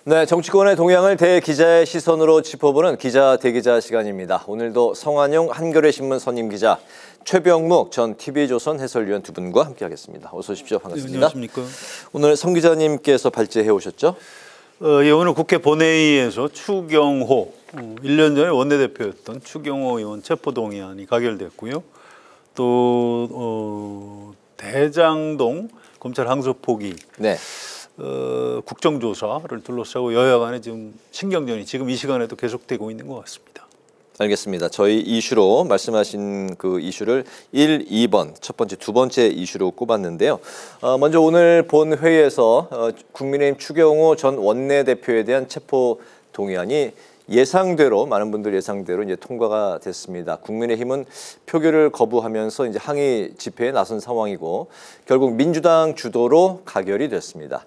네, 정치권의 동향을 대기자의 시선으로 짚어보는 기자 대기자 시간입니다. 오늘도 성완용 한겨레신문 선임기자, 최병묵 전 TV조선 해설위원 두 분과 함께하겠습니다. 어서 오십시오. 반갑습니다. 네, 안녕하십니까. 오늘 성 기자님께서 발제해 오셨죠? 예, 오늘 국회 본회의에서 추경호, 1년 전에 원내대표였던 추경호 의원 체포동의안이 가결됐고요. 또 대장동 검찰 항소 포기, 네. 국정조사를 둘러싸고 여야 간에 지금 신경전이 지금 이 시간에도 계속되고 있는 것 같습니다. 알겠습니다. 저희 이슈로 말씀하신 그 이슈를 1, 2번, 첫 번째, 두 번째 이슈로 꼽았는데요. 먼저 오늘 본 회의에서 국민의힘 추경호 전 원내대표에 대한 체포 동의안이 예상대로, 많은 분들 예상대로 이제 통과가 됐습니다. 국민의힘은 표결을 거부하면서 이제 항의 집회에 나선 상황이고 결국 민주당 주도로 가결이 됐습니다.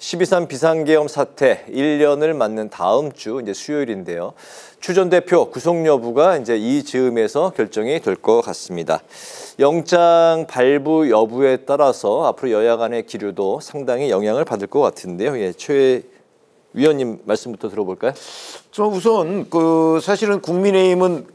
12.3 비상계엄 사태 1년을 맞는 다음 주 이제 수요일인데요. 추 전 대표 구속 여부가 이제 이 즈음에서 결정이 될 것 같습니다. 영장 발부 여부에 따라서 앞으로 여야 간의 기류도 상당히 영향을 받을 것 같은데요. 예, 최 위원님 말씀부터 들어볼까요? 저 우선 사실은 국민의힘은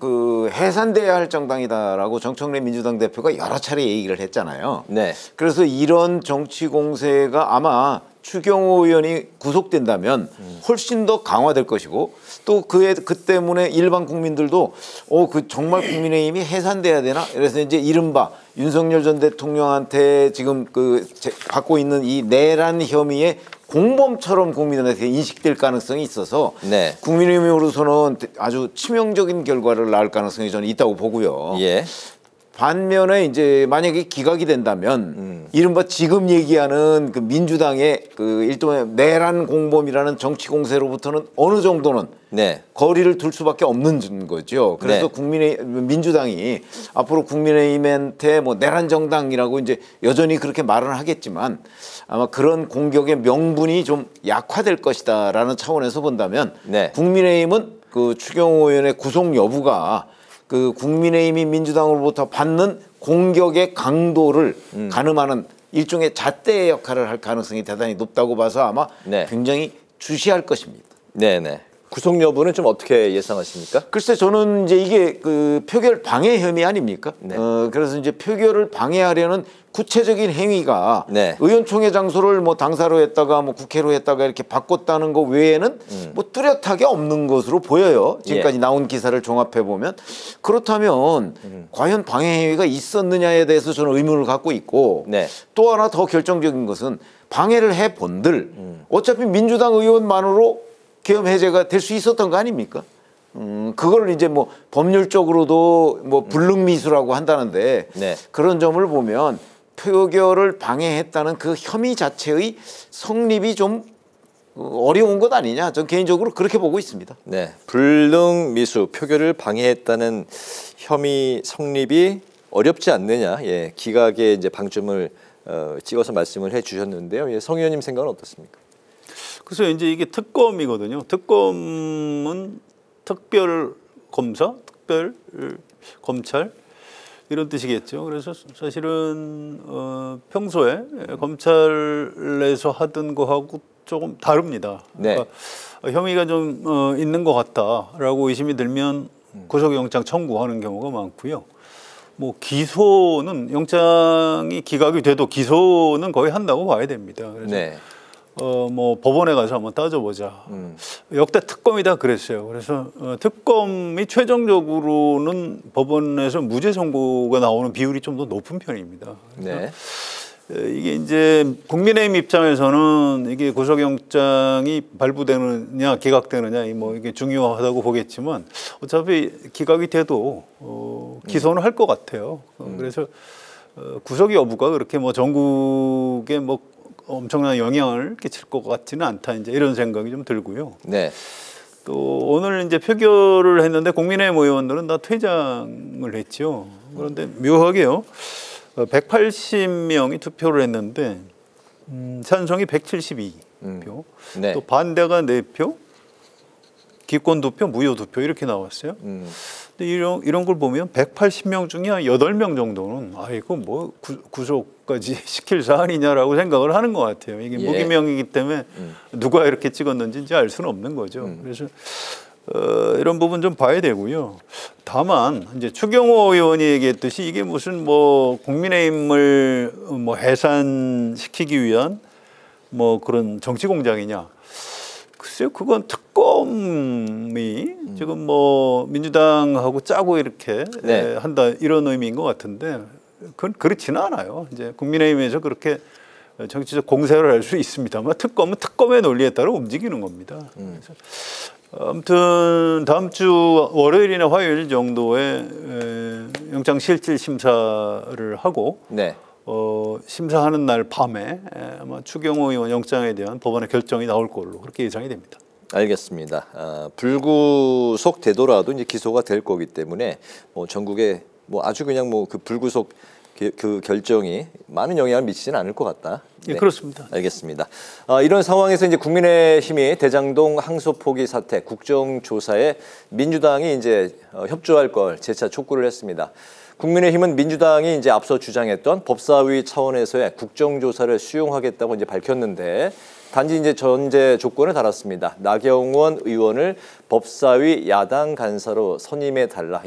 해산돼야 할 정당이다라고 정청래 민주당 대표가 여러 차례 얘기를 했잖아요. 네. 그래서 이런 정치 공세가 아마 추경호 의원이 구속된다면 훨씬 더 강화될 것이고 또 그 때문에 일반 국민들도 정말 국민의힘이 해산돼야 되나? 그래서 이제 이른바 윤석열 전 대통령한테 지금 받고 있는 이 내란 혐의의 공범처럼 국민들한테 인식될 가능성이 있어서 네. 국민의힘으로서는 아주 치명적인 결과를 낳을 가능성이 저는 있다고 보고요. 예. 반면에 이제 만약에 기각이 된다면 이른바 지금 얘기하는 그 민주당의 일종의 내란 공범이라는 정치 공세로부터는 어느 정도는 네. 거리를 둘 수밖에 없는 거죠. 그래서 네. 민주당이 앞으로 국민의힘한테 뭐 내란 정당이라고 이제 여전히 그렇게 말은 하겠지만 아마 그런 공격의 명분이 좀 약화될 것이다라는 차원에서 본다면 네. 국민의힘은 추경호 의원의 구속 여부가 국민의힘이 민주당으로부터 받는 공격의 강도를 가늠하는 일종의 잣대의 역할을 할 가능성이 대단히 높다고 봐서 아마 네. 굉장히 주시할 것입니다. 네네. 구속 여부는 좀 어떻게 예상하십니까? 글쎄 저는 이제 이게 표결 방해 혐의 아닙니까? 네. 그래서 이제 표결을 방해하려는 구체적인 행위가 네. 의원총회 장소를 뭐 당사로 했다가 뭐 국회로 했다가 이렇게 바꿨다는 거 외에는 뭐 뚜렷하게 없는 것으로 보여요. 지금까지 나온 기사를 종합해 보면. 그렇다면 과연 방해 행위가 있었느냐에 대해서 저는 의문을 갖고 있고 네. 또 하나 더 결정적인 것은 방해를 해 본들 어차피 민주당 의원만으로 계엄 해제가 될 수 있었던 거 아닙니까? 그걸 이제 뭐 법률적으로도 뭐 불능미수라고 한다는데 네. 그런 점을 보면 표결을 방해했다는 그 혐의 자체의 성립이 좀 어려운 것 아니냐? 전 개인적으로 그렇게 보고 있습니다. 네. 불능미수, 표결을 방해했다는 혐의 성립이 어렵지 않느냐? 예, 기각의 이제 방점을 찍어서 말씀을 해주셨는데요. 예, 성 의원님 생각은 어떻습니까? 그래서 이제 이게 특검이거든요. 특검은 특별 검사, 특별 검찰 이런 뜻이겠죠. 그래서 사실은 평소에 검찰에서 하던 거하고 조금 다릅니다. 네. 그러니까 혐의가 좀 있는 것 같다라고 의심이 들면 구속영장 청구하는 경우가 많고요. 뭐 기소는 영장이 기각이 돼도 기소는 거의 한다고 봐야 됩니다. 그래서 네. 뭐 법원에 가서 한번 따져보자. 역대 특검이다 그랬어요. 그래서 특검이 최종적으로는 법원에서 무죄 선고가 나오는 비율이 좀 더 높은 편입니다. 네. 이게 이제 국민의힘 입장에서는 이게 구속영장이 발부되느냐 기각되느냐 뭐 이게 중요하다고 보겠지만 어차피 기각이 돼도 기소는 할 것 같아요. 그래서 구속 여부가 그렇게 뭐 전국에 뭐 엄청난 영향을 끼칠 것 같지는 않다. 이제 이런 생각이 좀 들고요. 네. 또 오늘 이제 표결을 했는데 국민의힘 의원들은 다 퇴장을 했죠. 그런데 묘하게요. 180명이 투표를 했는데 찬성이 172표, 네. 또 반대가 4표, 기권 2표, 무효 2표 이렇게 나왔어요. 근데 이런 걸 보면 180명 중에 한 8명 정도는 이거 뭐 구속까지 시킬 사안이냐라고 생각을 하는 것 같아요. 이게 예. 무기명이기 때문에 누가 이렇게 찍었는지 이제 알 수는 없는 거죠. 그래서 이런 부분 좀 봐야 되고요. 다만 이제 추경호 의원이 얘기했듯이 이게 무슨 뭐 국민의힘을 뭐 해산시키기 위한 뭐 그런 정치 공작이냐? 글쎄요, 그건 특검이 지금 뭐 민주당하고 짜고 이렇게 네. 한다 이런 의미인 것 같은데 그건 그렇지는 않아요. 이제 국민의힘에서 그렇게 정치적 공세를 할 수 있습니다만 특검은 특검의 논리에 따라 움직이는 겁니다. 그래서 아무튼 다음 주 월요일이나 화요일 정도에 영장실질 심사를 하고 네. 심사하는 날 밤에 아마 추경호 의원 영장에 대한 법원의 결정이 나올 걸로 그렇게 예상이 됩니다. 알겠습니다. 불구속 되더라도 이제 기소가 될 거기 때문에 뭐 전국에 뭐 아주 그냥 뭐 그 불구속 그 결정이 많은 영향을 미치지는 않을 것 같다. 예, 그렇습니다. 알겠습니다. 이런 상황에서 이제 국민의힘이 대장동 항소 포기 사태 국정조사에 민주당이 이제 협조할 걸 재차 촉구를 했습니다. 국민의힘은 민주당이 이제 앞서 주장했던 법사위 차원에서의 국정조사를 수용하겠다고 이제 밝혔는데 단지 이제 전제 조건을 달았습니다. 나경원 의원을 법사위 야당 간사로 선임해 달라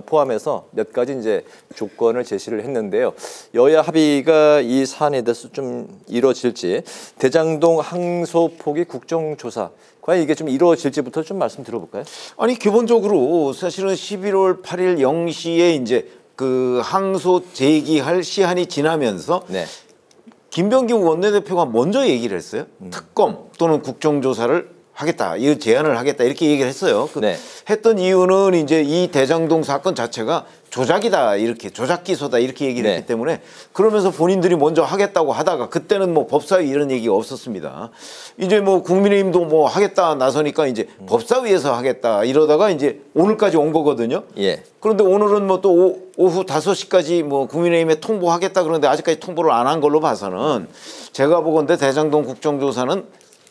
포함해서 몇 가지 이제 조건을 제시를 했는데요. 여야 합의가 이 사안에 대해서 좀 이루어질지 대장동 항소 포기 국정조사 과연 이게 좀 이루어질지부터 좀 말씀 들어볼까요? 아니 기본적으로 사실은 11월 8일 0시에 이제 그 항소 제기할 시한이 지나면서 네. 김병기 원내대표가 먼저 얘기를 했어요. 특검 또는 국정조사를 하겠다, 이 제안을 하겠다 이렇게 얘기를 했어요. 네. 했던 이유는 이제 이 대장동 사건 자체가 조작이다, 이렇게 조작 기소다 이렇게 얘기를 네. 했기 때문에 그러면서 본인들이 먼저 하겠다고 하다가 그때는 뭐 법사위 이런 얘기가 없었습니다. 이제 뭐 국민의힘도 뭐 하겠다 나서니까 이제 법사위에서 하겠다 이러다가 이제 오늘까지 온 거거든요. 예. 그런데 오늘은 뭐 또 오후 5시까지 뭐 국민의힘에 통보하겠다 그러는데 아직까지 통보를 안 한 걸로 봐서는 제가 보건대 대장동 국정조사는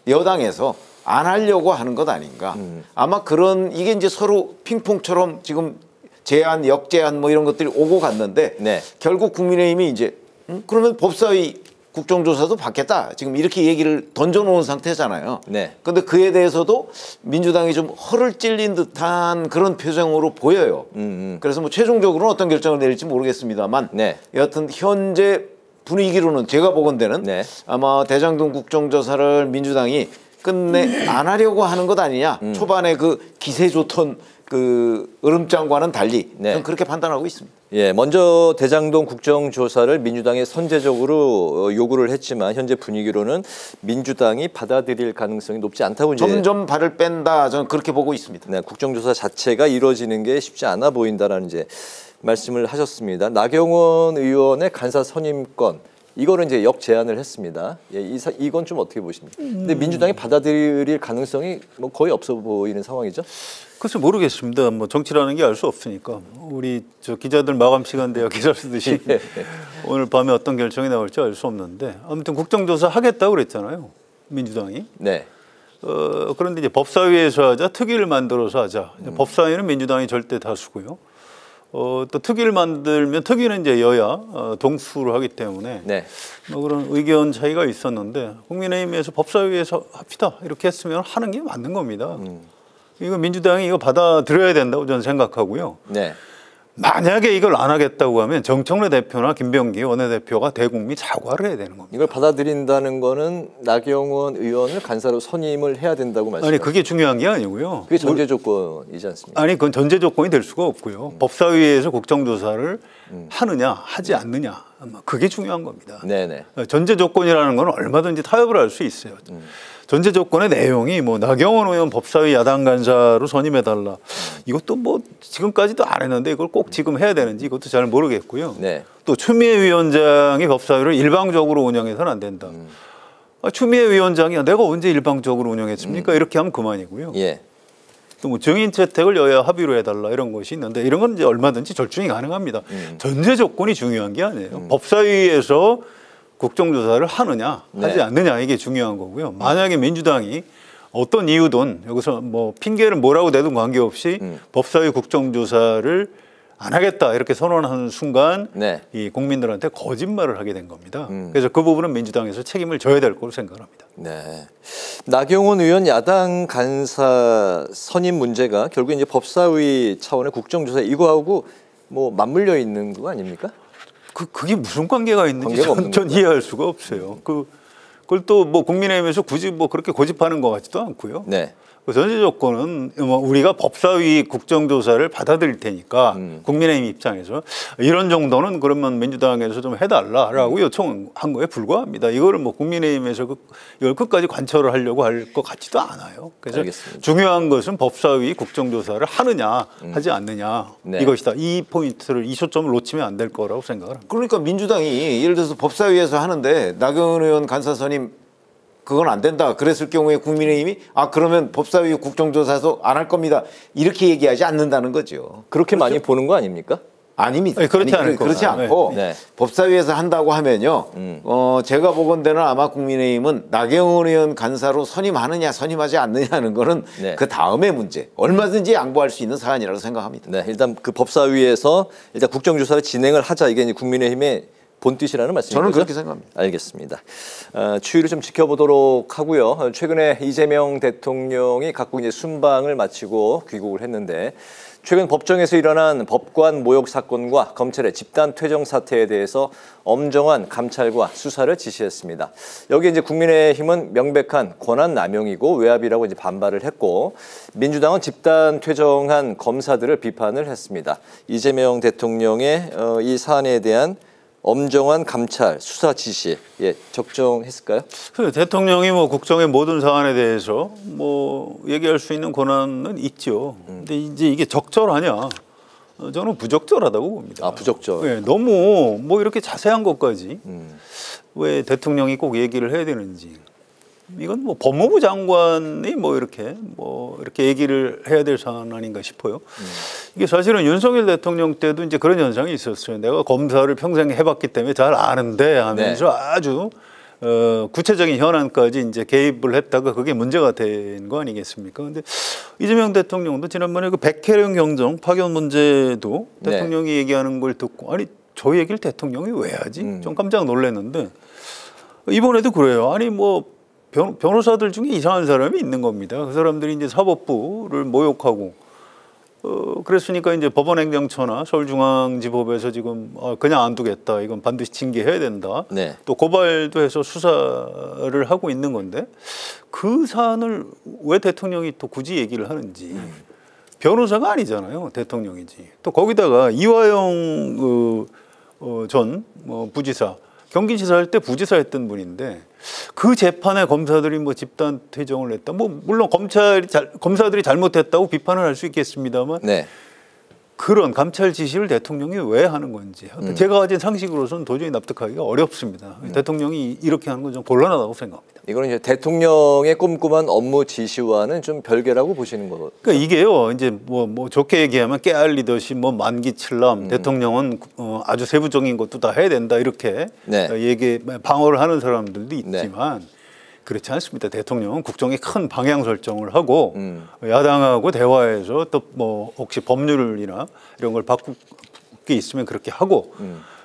여당에서 안 하려고 하는 것 아닌가. 아마 그런 이게 이제 서로 핑퐁처럼 지금 제안, 역제안 뭐 이런 것들이 오고 갔는데 네. 결국 국민의힘이 이제 그러면 법사위 국정조사도 받겠다. 지금 이렇게 얘기를 던져놓은 상태잖아요. 네. 그런데 그에 대해서도 민주당이 좀 허를 찔린 듯한 그런 표정으로 보여요. 그래서 뭐 최종적으로는 어떤 결정을 내릴지 모르겠습니다만 네. 여하튼 현재 분위기로는 제가 보건대는 네. 아마 대장동 국정조사를 민주당이 끝내 안 하려고 하는 것 아니냐. 초반에 그 기세 좋던 그 으름장과는 달리 네. 저는 그렇게 판단하고 있습니다. 예, 먼저 대장동 국정조사를 민주당이 선제적으로 요구를 했지만 현재 분위기로는 민주당이 받아들일 가능성이 높지 않다고 이제 점점 발을 뺀다. 저는 그렇게 보고 있습니다. 네, 국정조사 자체가 이루어지는 게 쉽지 않아 보인다라는 이제 말씀을 하셨습니다. 나경원 의원의 간사 선임권 이거는 이제 역제안을 했습니다. 예, 이건 좀 어떻게 보십니까? 근데 민주당이 받아들일 가능성이 뭐 거의 없어 보이는 상황이죠. 글쎄 모르겠습니다. 뭐 정치라는 게 알 수 없으니까 우리 저 기자들 마감 시간 되어 기사 쓰듯이 오늘 밤에 어떤 결정이 나올지 알 수 없는데 아무튼 국정조사 하겠다고 그랬잖아요. 민주당이. 네. 그런데 이제 법사위에서 하자, 특위를 만들어서 하자. 법사위는 민주당이 절대 다수고요. 또 특위를 만들면 특위는 이제 여야 동수를 하기 때문에 네. 뭐 그런 의견 차이가 있었는데 국민의힘에서 법사위에서 합시다 이렇게 했으면 하는 게 맞는 겁니다. 이거 민주당이 이거 받아들여야 된다고 저는 생각하고요. 네. 만약에 이걸 안 하겠다고 하면 정청래 대표나 김병기 원내대표가 대국민 사과를 해야 되는 겁니다. 이걸 받아들인다는 거는 나경원 의원을 간사로 선임을 해야 된다고 아니 말씀하시죠. 그게 중요한 게 아니고요. 그게 전제 조건이지 않습니까? 아니 그건 전제 조건이 될 수가 없고요. 법사위에서 국정조사를 하느냐 하지 않느냐 그게 중요한 겁니다. 네네. 전제 조건이라는 건 얼마든지 타협을 할 수 있어요. 전제 조건의 내용이 뭐 나경원 의원 법사위 야당 간사로 선임해달라. 이것도 뭐 지금까지도 안 했는데 이걸 꼭 지금 해야 되는지 이것도 잘 모르겠고요. 네. 또 추미애 위원장이 법사위를 일방적으로 운영해서는 안 된다. 추미애 위원장이 내가 언제 일방적으로 운영했습니까? 이렇게 하면 그만이고요. 예. 또 뭐 증인 채택을 여야 합의로 해달라 이런 것이 있는데 이런 건 이제 얼마든지 절충이 가능합니다. 전제 조건이 중요한 게 아니에요. 법사위에서 국정조사를 하느냐 하지 않느냐 이게 중요한 거고요. 만약에 민주당이 어떤 이유든 여기서 뭐 핑계를 뭐라고 내든 관계없이 법사위 국정조사를 안 하겠다 이렇게 선언하는 순간 네. 이 국민들한테 거짓말을 하게 된 겁니다. 그래서 그 부분은 민주당에서 책임을 져야 될 거로 생각합니다. 네. 나경원 의원 야당 간사 선임 문제가 결국 이제 법사위 차원의 국정조사 이거하고 뭐 맞물려 있는 거 아닙니까? 그게 무슨 관계가 있는지 관계가 없는 전 이해할 수가 없어요. 그걸 또 뭐 국민의힘에서 굳이 뭐 그렇게 고집하는 것 같지도 않고요. 네. 그 전제 조건은 뭐 우리가 법사위 국정조사를 받아들일 테니까 국민의힘 입장에서 이런 정도는 그러면 민주당에서 좀 해달라라고 요청한 거에 불과합니다. 이거를 뭐 국민의힘에서 이걸 끝까지 관철을 하려고 할 것 같지도 않아요. 그래서 알겠습니다. 중요한 것은 법사위 국정조사를 하느냐 하지 않느냐 네. 이것이다. 이 포인트를 이 초점을 놓치면 안 될 거라고 생각을 합니다. 그러니까 민주당이 예를 들어서 법사위에서 하는데 나경원 의원 간사 선임 그건 안 된다. 그랬을 경우에 국민의힘이 그러면 법사위 국정조사도 안 할 겁니다. 이렇게 얘기하지 않는다는 거죠. 그렇게 많이 보는 거 아닙니까? 아닙니다. 아니, 그렇지 않을 그렇지 거다. 않고 네. 법사위에서 한다고 하면요. 제가 보건대는 아마 국민의힘은 나경원 의원 간사로 선임하느냐 선임하지 않느냐는 거는 네. 그 다음의 문제. 얼마든지 양보할 수 있는 사안이라고 생각합니다. 네. 일단 그 법사위에서 일단 국정조사를 진행을 하자 이게 이제 국민의힘의 본뜻이라는 말씀이죠? 저는 그렇게 생각합니다. 알겠습니다. 추이를 좀 지켜보도록 하고요. 최근에 이재명 대통령이 각국 이제 순방을 마치고 귀국을 했는데 최근 법정에서 일어난 법관 모욕 사건과 검찰의 집단 퇴정 사태에 대해서 엄정한 감찰과 수사를 지시했습니다. 여기 이제 국민의힘은 명백한 권한 남용이고 외압이라고 이제 반발을 했고 민주당은 집단 퇴정한 검사들을 비판을 했습니다. 이재명 대통령의 이 사안에 대한 엄정한 감찰, 수사 지시, 적정했을까요? 대통령이 뭐 국정의 모든 사안에 대해서 뭐 얘기할 수 있는 권한은 있죠. 근데 이제 이게 적절하냐? 저는 부적절하다고 봅니다. 부적절. 네, 너무 뭐 이렇게 자세한 것까지 왜 대통령이 꼭 얘기를 해야 되는지. 이건 뭐 법무부 장관이 뭐 이렇게 얘기를 해야 될 사안 아닌가 싶어요. 이게 사실은 윤석열 대통령 때도 이제 그런 현상이 있었어요. 내가 검사를 평생 해봤기 때문에 잘 아는데 하면서 네. 아주 구체적인 현안까지 이제 개입을 했다가 그게 문제가 된 거 아니겠습니까? 근데 이재명 대통령도 지난번에 그 백혜령 경정 파견 문제도 네. 대통령이 얘기하는 걸 듣고 아니 저 얘기를 대통령이 왜 하지? 좀 깜짝 놀랐는데 이번에도 그래요. 아니 뭐 변호사들 중에 이상한 사람이 있는 겁니다. 그 사람들이 이제 사법부를 모욕하고 그랬으니까 이제 법원행정처나 서울중앙지법에서 지금 그냥 안 두겠다. 이건 반드시 징계해야 된다. 네. 또 고발도 해서 수사를 하고 있는 건데 그 사안을 왜 대통령이 또 굳이 얘기를 하는지 변호사가 아니잖아요. 대통령이지. 또 거기다가 이화영 전 부지사 경기지사 할 때 부지사 했던 분인데 그 재판에 검사들이 뭐 집단 퇴정을 했다. 뭐 물론 검사들이 잘못했다고 비판을 할 수 있겠습니다만 네. 그런 감찰 지시를 대통령이 왜 하는 건지 제가 가진 상식으로서는 도저히 납득하기가 어렵습니다. 대통령이 이렇게 하는 건 좀 곤란하다고 생각합니다. 이거는 이제 대통령의 꼼꼼한 업무 지시와는 좀 별개라고 보시는 거죠. 그러니까 이게요, 이제 뭐 좋게 얘기하면 깨알리듯이 뭐 만기칠람 대통령은 아주 세부적인 것도 다 해야 된다 이렇게 네. 방어를 하는 사람들도 있지만 그렇지 않습니다. 대통령은 국정의 큰 방향 설정을 하고 야당하고 대화해서 또 뭐 혹시 법률이나 이런 걸 바꿀 게 있으면 그렇게 하고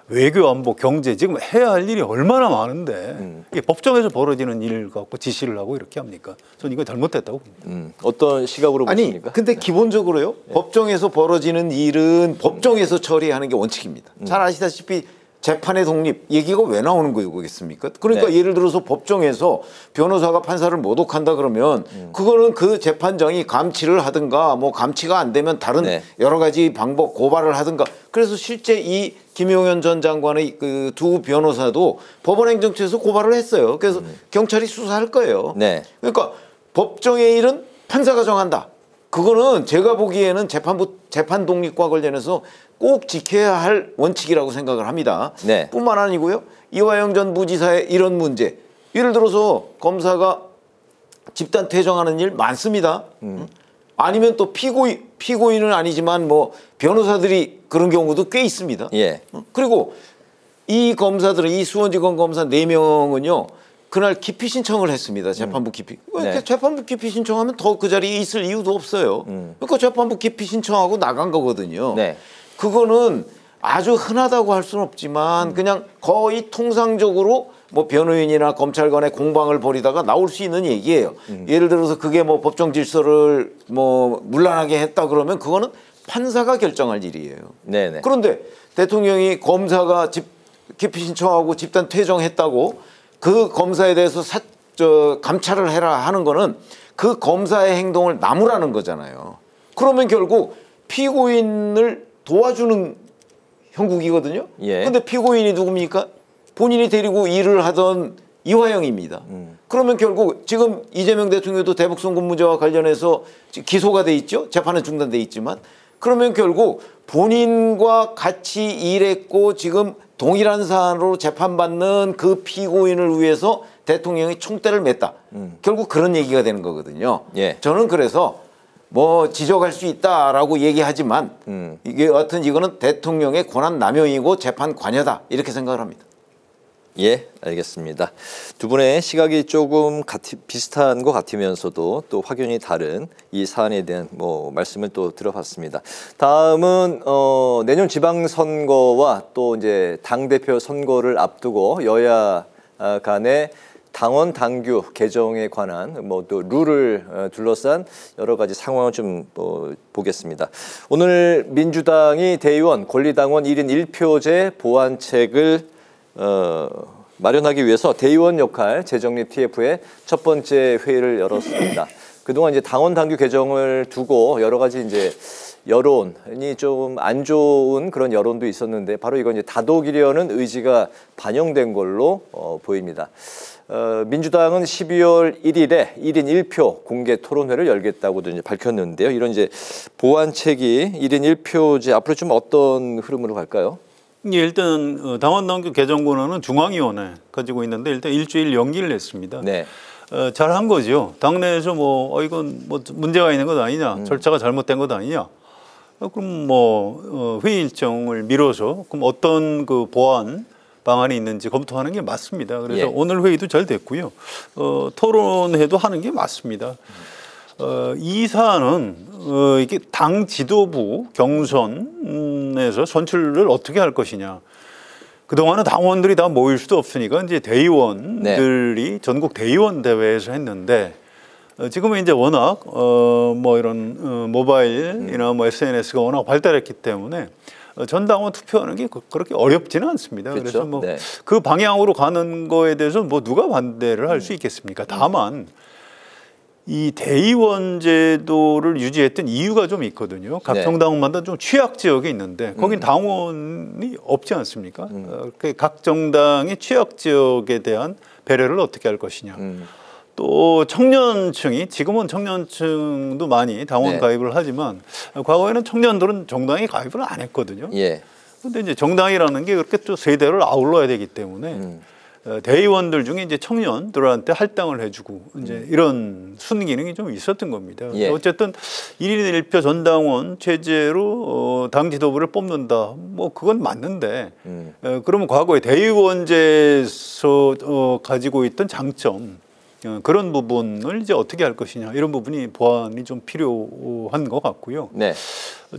외교, 안보, 경제 지금 해야 할 일이 얼마나 많은데 이게 법정에서 벌어지는 일 갖고 지시를 하고 이렇게 합니까? 저는 이거 잘못됐다고 봅니다. 어떤 시각으로 보십니까? 근데 기본적으로요. 법정에서 벌어지는 일은 법정에서 처리하는 게 원칙입니다. 잘 아시다시피 재판의 독립 얘기가 왜 나오는 거겠습니까? 그러니까 예를 들어서 법정에서 변호사가 판사를 모독한다 그러면 그거는 그 재판장이 감치를 하든가 뭐 감치가 안 되면 다른 여러 가지 방법 고발을 하든가. 그래서 실제 이 김용현 전 장관의 그 두 변호사도 법원행정처에서 고발을 했어요. 그래서 경찰이 수사할 거예요. 네. 그러니까 법정의 일은 판사가 정한다. 그거는 제가 보기에는 재판 독립과 관련해서 꼭 지켜야 할 원칙이라고 생각을 합니다. 네. 뿐만 아니고요. 이화영 전 부지사의 이런 문제. 예를 들어서 검사가 집단 퇴정하는 일 많습니다. 아니면 또 피고인은 아니지만 뭐 변호사들이 그런 경우도 꽤 있습니다. 예. 그리고 이 검사들은 이 수원지검 검사 4명은요. 그날 기피 신청을 했습니다. 재판부 기피. 네. 재판부 기피 신청하면 더 그 자리에 있을 이유도 없어요. 그러니까 재판부 기피 신청하고 나간 거거든요. 네. 그거는 아주 흔하다고 할 수는 없지만 그냥 거의 통상적으로 뭐 변호인이나 검찰관의 공방을 벌이다가 나올 수 있는 얘기예요. 예를 들어서 그게 뭐 법정 질서를 뭐 문란하게 했다 그러면 그거는 판사가 결정할 일이에요. 네네. 그런데 대통령이 검사가 기피 신청하고 집단 퇴정했다고 그 검사에 대해서 감찰을 해라 하는 거는 그 검사의 행동을 나무라는 거잖아요. 그러면 결국 피고인을 도와주는 형국이거든요. 예. 근데 피고인이 누굽니까? 본인이 데리고 일을 하던 이화영입니다. 그러면 결국 지금 이재명 대통령도 대북 송금 문제와 관련해서 기소가 돼 있죠. 재판은 중단돼 있지만 그러면 결국 본인과 같이 일했고 지금 동일한 사안으로 재판받는 그 피고인을 위해서 대통령이 총대를 맸다. 결국 그런 얘기가 되는 거거든요. 예. 저는 그래서 뭐 지적할 수 있다라고 얘기하지만 이게 여하튼 이거는 대통령의 권한 남용이고 재판 관여다 이렇게 생각을 합니다. 예, 알겠습니다. 두 분의 시각이 조금 비슷한 것 같으면서도 또 확연히 다른 이 사안에 대한 뭐 말씀을 또 들어봤습니다. 다음은 내년 지방선거와 또 이제 당대표 선거를 앞두고 여야 간의 당원 당규 개정에 관한 뭐 또 룰을 둘러싼 여러 가지 상황을 좀 보겠습니다. 오늘 민주당이 대의원 권리당원 1인 1표제 보완책을 마련하기 위해서 대의원 역할 재정립 TF의 첫 번째 회의를 열었습니다. 그동안 이제 당원 당규 개정을 두고 여러 가지 이제 여론이 좀 안 좋은 그런 여론도 있었는데 바로 이건 이제 다독이려는 의지가 반영된 걸로 보입니다. 민주당은 12월 1일에 1인 1표 공개 토론회를 열겠다고도 이제 밝혔는데요. 이런 이제 보완책이 1인 1표제 앞으로 좀 어떤 흐름으로 갈까요? 일단 당원 당규 개정 권한은 중앙위원회 가지고 있는데 일단 일주일 연기를 했습니다. 네. 잘한 거죠. 당내에서 이건 뭐 문제가 있는 것 아니냐, 절차가 잘못된 것 아니냐. 그럼 회의 일정을 미뤄서 그럼 어떤 그 보완 방안이 있는지 검토하는 게 맞습니다. 그래서 예. 오늘 회의도 잘 됐고요. 토론회도 하는 게 맞습니다. 이 사안은 이게 당 지도부 경선에서 선출을 어떻게 할 것이냐. 그동안은 당원들이 다 모일 수도 없으니까 이제 대의원들이 전국 대의원 대회에서 했는데 지금은 이제 워낙 이런 모바일이나 SNS가 워낙 발달했기 때문에 전 당원 투표하는 게 그렇게 어렵지는 않습니다. 그렇죠? 그래서 그 방향으로 가는 거에 대해서 누가 반대를 할 수 있겠습니까? 다만 이 대의원 제도를 유지했던 이유가 좀 있거든요. 각 정당마다 좀 취약 지역이 있는데 거긴 당원이 없지 않습니까? 각 정당의 취약 지역에 대한 배려를 어떻게 할 것이냐. 또 청년층이 지금은 청년층도 많이 당원 가입을 하지만 과거에는 청년들은 정당에 가입을 안 했거든요. 예. 근데 이제 정당이라는 게 그렇게 또 세대를 아울러야 되기 때문에 대의원들 중에 이제 청년들한테 할당을 해주고 이제 이런 순기능이 좀 있었던 겁니다. 예. 어쨌든 1인 1표 전당원 체제로 당 지도부를 뽑는다. 그건 맞는데 그러면 과거에 대의원제에서 가지고 있던 장점 그런 부분을 이제 어떻게 할 것이냐 이런 부분이 보완이 좀 필요한 것 같고요. 네.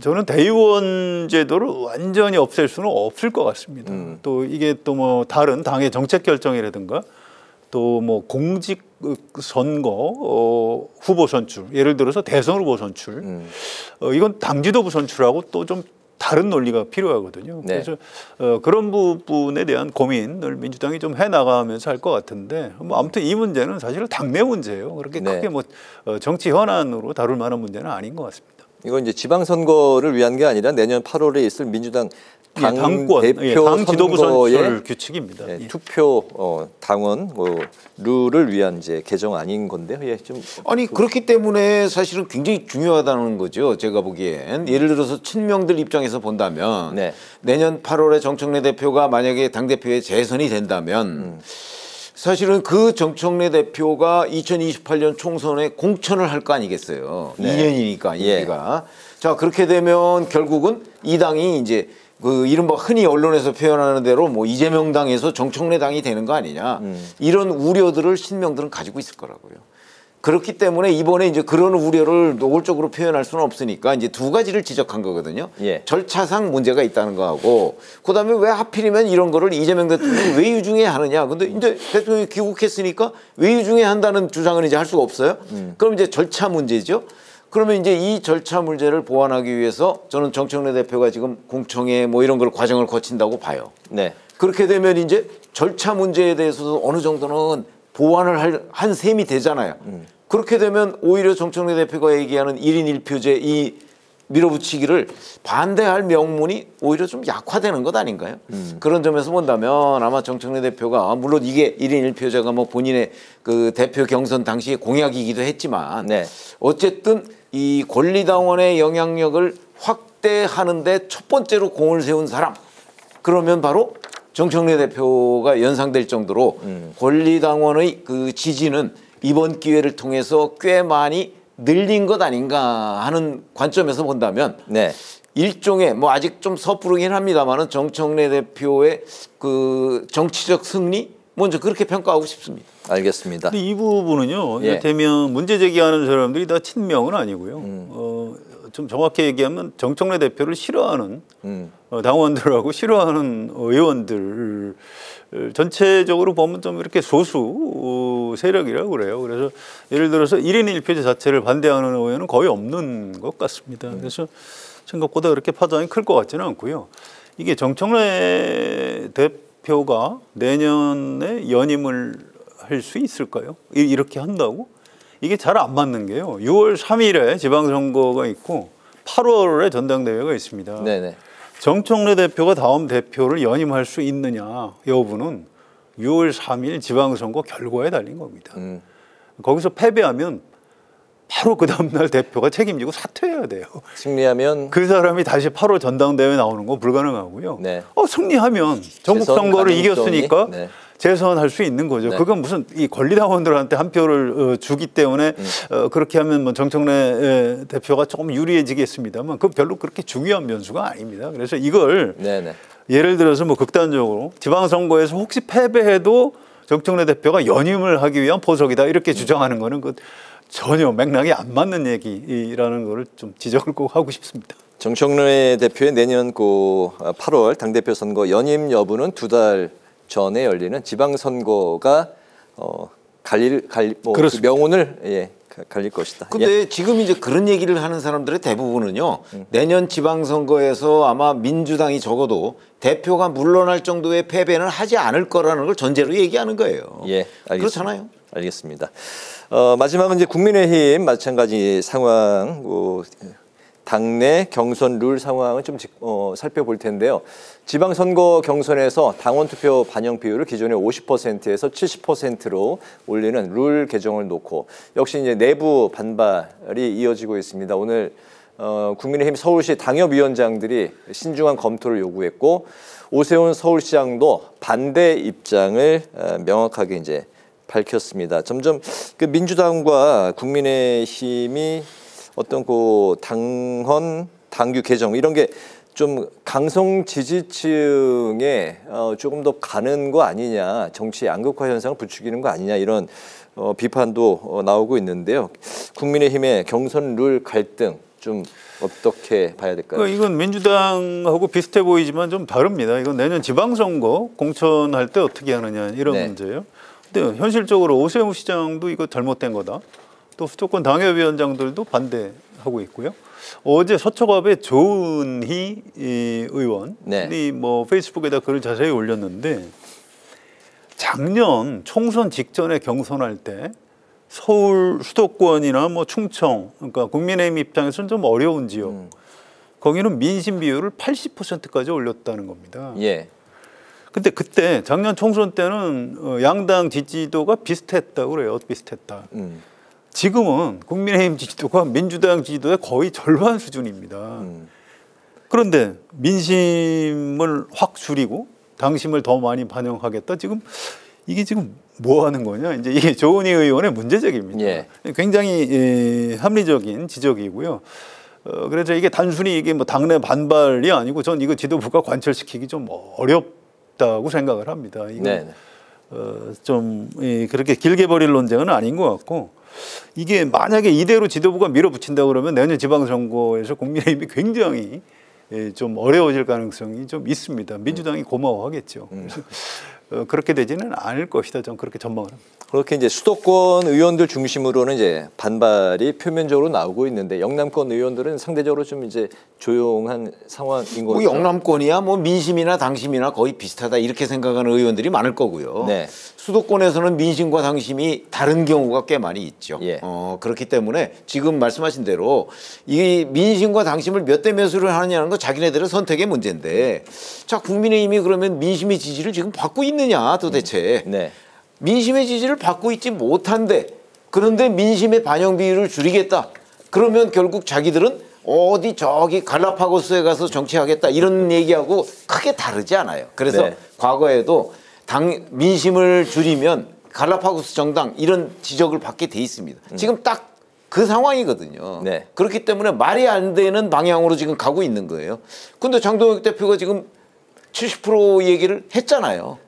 저는 대의원 제도를 완전히 없앨 수는 없을 것 같습니다. 또 이게 또 다른 당의 정책 결정이라든가 또 공직 선거 후보 선출 예를 들어서 대선 후보 선출 이건 당 지도부 선출하고 또 좀 다른 논리가 필요하거든요. 네. 그래서 그런 부분에 대한 고민을 민주당이 좀 해나가면서 할 것 같은데 아무튼 이 문제는 사실 당내 문제예요. 그렇게 크게 정치 현안으로 다룰 만한 문제는 아닌 것 같습니다. 이건 이제 지방선거를 위한 게 아니라 내년 8월에 있을 민주당 당권, 대표 당 지도부 선거의 선출 규칙입니다. 투표 당원 룰을 위한 이제 개정 아닌 건데요. 좀 아니 그렇기 때문에 사실은 굉장히 중요하다는 거죠. 제가 보기엔 예를 들어서 친명들 입장에서 본다면 내년 8월에 정청래 대표가 만약에 당대표에 재선이 된다면 사실은 그 정청래 대표가 2028년 총선에 공천을 할 거 아니겠어요. 2년이니까 임기가. 자 그렇게 되면 결국은 이 당이 이제 그 이른바 흔히 언론에서 표현하는 대로 뭐 이재명 당에서 정청래 당이 되는 거 아니냐 이런 우려들을 신명들은 가지고 있을 거라고요. 그렇기 때문에 이번에 이제 그런 우려를 노골적으로 표현할 수는 없으니까 이제 두 가지를 지적한 거거든요. 예. 절차상 문제가 있다는 거하고 그다음에 왜 하필이면 이런 거를 이재명 대통령이 왜 유중해 하느냐. 근데 이제 대통령이 귀국했으니까 왜 유중해 한다는 주장은 이제 할 수가 없어요. 그럼 이제 절차 문제죠. 그러면 이제 이 절차 문제를 보완하기 위해서 저는 정청래 대표가 지금 공청회 뭐 이런 걸 과정을 거친다고 봐요. 네. 그렇게 되면 이제 절차 문제에 대해서도 어느 정도는 보완을 한 셈이 되잖아요. 그렇게 되면 오히려 정청래 대표가 얘기하는 1인 1표제 이 밀어붙이기를 반대할 명분이 오히려 좀 약화되는 것 아닌가요? 그런 점에서 본다면 아마 정청래 대표가 물론 이게 1인 1표제가 뭐 본인의 그 대표 경선 당시의 공약이기도 했지만 네. 어쨌든 이 권리당원의 영향력을 확대하는데 첫 번째로 공을 세운 사람 그러면 바로 정청래 대표가 연상될 정도로 권리당원의 그 지지는 이번 기회를 통해서 꽤 많이 늘린 것 아닌가 하는 관점에서 본다면 네. 일종의 뭐 아직 좀 섣부르긴 합니다만은 정청래 대표의 그 정치적 승리 먼저 그렇게 평가하고 싶습니다. 알겠습니다. 근데 이 부분은요. 예. 이를테면 문제 제기하는 사람들이 다 친명은 아니고요. 좀 정확히 얘기하면 정청래 대표를 싫어하는 당원들하고 싫어하는 의원들 전체적으로 보면 좀 이렇게 소수 세력이라고 그래요. 그래서 예를 들어서 1인 1표제 자체를 반대하는 의원은 거의 없는 것 같습니다. 그래서 생각보다 그렇게 파장이 클 것 같지는 않고요. 이게 정청래 대표가 내년에 연임을 할 수 있을까요? 이렇게 한다고? 이게 잘 안 맞는 게요. 6월 3일에 지방선거가 있고 8월에 전당대회가 있습니다. 네네. 정청래 대표가 다음 대표를 연임할 수 있느냐 여부는 6월 3일 지방선거 결과에 달린 겁니다. 거기서 패배하면 바로 그 다음날 대표가 책임지고 사퇴해야 돼요. 승리하면 그 사람이 다시 8월 전당대회 나오는 거 불가능하고요. 네. 승리하면 전국 재선 선거를 가능성이, 이겼으니까 네. 재선할 수 있는 거죠. 네. 그건 무슨 이 권리당원들한테 한 표를 주기 때문에 그렇게 하면 뭐 정청래 대표가 조금 유리해지겠습니다만 그 별로 그렇게 중요한 변수가 아닙니다. 그래서 이걸 네네. 예를 들어서 뭐 극단적으로 지방선거에서 혹시 패배해도 정청래 대표가 연임을 하기 위한 포석이다 이렇게 주장하는 거는 그 전혀 맥락이 안 맞는 얘기라는 거를 좀 지적을 꼭 하고 싶습니다. 정청래 대표의 내년 8월 당대표 선거 연임 여부는 2달 전에 열리는 지방선거가 그 명운을 갈릴 것이다. 근데 지금 이제 그런 얘기를 하는 사람들의 대부분은요. 내년 지방선거에서 아마 민주당이 적어도 대표가 물러날 정도의 패배는 하지 않을 거라는 걸 전제로 얘기하는 거예요. 예, 알겠습니다. 그렇잖아요. 알겠습니다. 마지막은 이제 국민의힘 마찬가지 상황, 당내 경선 룰 상황을 좀 살펴볼 텐데요. 지방선거 경선에서 당원 투표 반영 비율을 기존의 50%에서 70%로 올리는 룰 개정을 놓고 역시 이제 내부 반발이 이어지고 있습니다. 오늘 국민의힘 서울시 당협위원장들이 신중한 검토를 요구했고 오세훈 서울시장도 반대 입장을 명확하게 이제 밝혔습니다. 점점 그 민주당과 국민의힘이 어떤 당규 개정 이런 게 좀 강성 지지층에 조금 더 가는 거 아니냐, 정치 양극화 현상을 부추기는 거 아니냐 이런 비판도 나오고 있는데요. 국민의힘의 경선 룰 갈등 좀 어떻게 봐야 될까요? 그러니까 이건 민주당하고 비슷해 보이지만 좀 다릅니다. 이건 내년 지방선거 공천할 때 어떻게 하느냐 이런 네. 문제예요. 근데 현실적으로 오세훈 시장도 이거 잘못된 거다. 또 수도권 당협위원장들도 반대하고 있고요. 어제 서초갑의 조은희 의원이 네. 뭐 페이스북에다 글을 자세히 올렸는데 작년 총선 직전에 경선할 때 서울 수도권이나 뭐 충청, 그러니까 국민의힘 입장에서는 좀 어려운 지역, 거기는 민심 비율을 80%까지 올렸다는 겁니다. 예. 근데 그때 작년 총선 때는 양당 지지도가 비슷했다고 그래요. 비슷했다. 지금은 국민의힘 지지도가 민주당 지지도의 거의 절반 수준입니다. 그런데 민심을 확 줄이고 당심을 더 많이 반영하겠다. 이게 지금 뭐 하는 거냐? 이제 이게 조은희 의원의 문제제기입니다. 예. 굉장히 합리적인 지적이고요. 그래서 이게 단순히 이게 뭐 당내 반발이 아니고 전 이거 지도부가 관철시키기 좀 어렵다고 생각을 합니다. 이거 네. 좀 그렇게 길게 벌일 논쟁은 아닌 것 같고 이게 만약에 이대로 지도부가 밀어붙인다 그러면 내년 지방선거에서 국민의힘이 굉장히 좀 어려워질 가능성이 좀 있습니다. 민주당이 고마워하겠죠. 그래서 그렇게 되지는 않을 것이다. 저는 그렇게 전망을 합니다. 그렇게 이제 수도권 의원들 중심으로는 이제 반발이 표면적으로 나오고 있는데 영남권 의원들은 상대적으로 좀 이제 조용한 상황인 뭐 거죠. 영남권이야 뭐 민심이나 당심이나 거의 비슷하다 이렇게 생각하는 의원들이 많을 거고요. 네. 수도권에서는 민심과 당심이 다른 경우가 꽤 많이 있죠. 예. 그렇기 때문에 지금 말씀하신 대로 이 민심과 당심을 몇 대 몇으로 하느냐는 거 자기네들의 선택의 문제인데 자 국민의힘이 그러면 민심의 지지를 지금 받고 있느냐 도대체. 네. 민심의 지지를 받고 있지 못한데 그런데 민심의 반영 비율을 줄이겠다. 그러면 결국 자기들은 어디 저기 갈라파고스에 가서 정치하겠다 이런 얘기하고 크게 다르지 않아요. 그래서 네. 과거에도 민심을 줄이면 갈라파고스 정당 이런 지적을 받게 돼 있습니다. 지금 딱 그 상황이거든요. 네. 그렇기 때문에 말이 안 되는 방향으로 지금 가고 있는 거예요. 근데 장동혁 대표가 지금 70% 얘기를 했잖아요.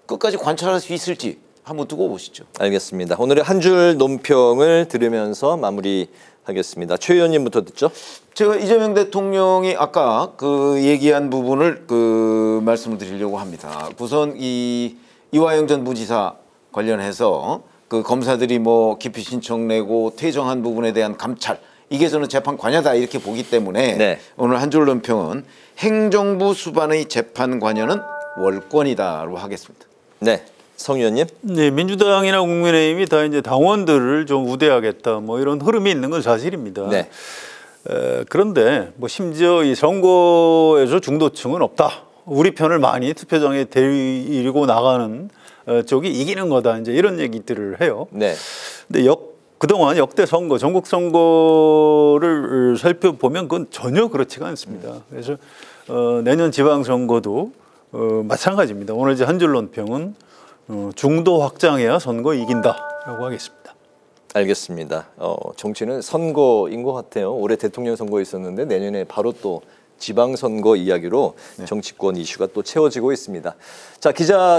끝까지 관찰할 수 있을지 한번 두고 보시죠. 알겠습니다. 오늘의 한 줄 논평을 들으면서 마무리하겠습니다. 최 의원님부터 듣죠. 제가 이재명 대통령이 아까 그 얘기한 부분을 그 말씀을 드리려고 합니다. 우선 이화영 전 부지사 관련해서 그 검사들이 뭐 기피 신청 내고 퇴정한 부분에 대한 감찰 이게 저는 재판 관여다 이렇게 보기 때문에 네. 오늘 한 줄 논평은 행정부 수반의 재판 관여는 월권이다로 하겠습니다. 네. 성 의원님. 네, 민주당이나 국민의힘이 다 이제 당원들을 좀 우대하겠다 뭐 이런 흐름이 있는 건 사실입니다. 네. 그런데 뭐 심지어 이 선거에서 중도층은 없다. 우리 편을 많이 투표장에 데리고 나가는 쪽이 이기는 거다. 이제 이런 얘기들을 해요. 네. 근데 그동안 역대 선거, 전국 선거를 살펴보면 그건 전혀 그렇지가 않습니다. 그래서 내년 지방선거도 마찬가지입니다. 오늘 이제 한 줄 논평은 중도 확장해야 선거 이긴다라고 하겠습니다. 알겠습니다. 정치는 선거인 것 같아요. 올해 대통령 선거 있었는데 내년에 바로 또 지방선거 이야기로 정치권 이슈가 또 채워지고 있습니다. 자,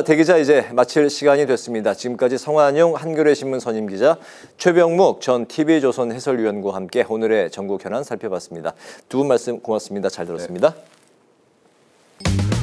대기자 이제 마칠 시간이 됐습니다. 지금까지 성환용 한겨레 신문 선임 기자, 최병묵 전 TV조선 해설위원과 함께 오늘의 전국 현안 살펴봤습니다. 두 분 말씀 고맙습니다. 잘 들었습니다. 네.